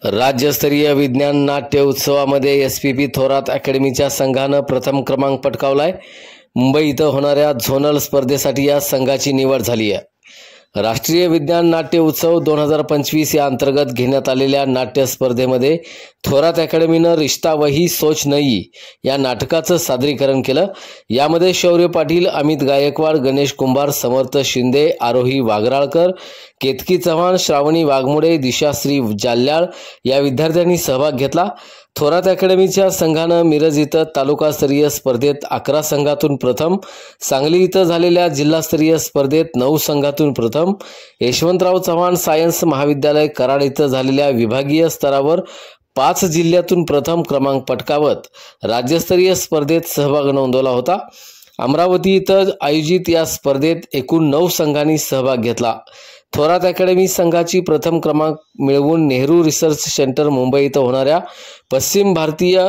राज्यस्तरीय विज्ञान नाट्य उत्सवामध्ये एसपीपी थोरात अकॅडमीच्या संघानं प्रथम क्रमांक पटकावलाय। मुंबई इथं होणाऱ्या झोनल स्पर्धेसाठी या संघाची निवड झाली आहे। राष्ट्रीय विज्ञान नाट्य उत्सव 2025 या अंतर्गत घेण्यात आलेल्या नाट्य स्पर्धेमध्ये थोरात अकॅडमीनं रिश्ता वही सोच नई या नाटकाचं सादरीकरण केलं। यामध्ये शौर्य पाटील, अमित गायकवाड, गणेश कुंभार, समर्थ शिंदे, आरोही वागराळकर, केतकी चव्हाण, श्रावणी वाघमोडे, दिशाश्री जाल्याळ या विद्यार्थ्यांनी सहभाग घेतला। थोरात अकॅडमीच्या संघानं मिरज इथं तालुकास्तरीय स्पर्धेत 11 संघातून प्रथम, सांगली इथं झालेल्या जिल्हास्तरीय स्पर्धेत 9 संघातून प्रथम, यशवंतराव चव्हाण सायन्स महाविद्यालय कराड इथं झालेल्या विभागीय स्तरावर 5 जिल्ह्यातून प्रथम क्रमांक पटकावत राज्यस्तरीय स्पर्धेत सहभाग नोंदवला होता। अमरावती इथं आयोजित या स्पर्धेत एकूण 9 संघांनी सहभाग घेतला। थोरात अकॅडमी संघाची प्रथम क्रमांक मिळवून नेहरू रिसर्च सेंटर मुंबई इथं होणाऱ्या पश्चिम भारतीय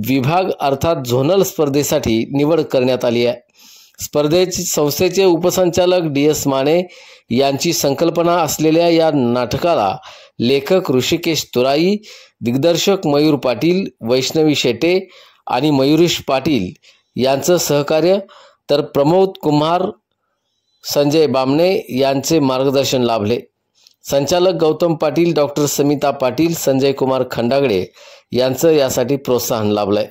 विभाग अर्थात झोनल स्पर्धेसाठी निवड करण्यात आली आहे। स्पर्धेचे संस्थेचे उपसंचालक DS माने यांची संकल्पना असलेल्या या नाटकाला लेखक ऋषिकेश तुराई, दिग्दर्शक मयूर पाटील, वैष्णवी शेटे आणि मयुरेश पाटील यांचं सहकार्य, तर प्रमोद कुमार, संजय बामणे यांचे मार्गदर्शन लाभले। संचालक गौतम पाटील, डॉक्टर समिता पाटील, संजय कुमार खंडागळे यांचं यासाठी प्रोत्साहन लाभलंय।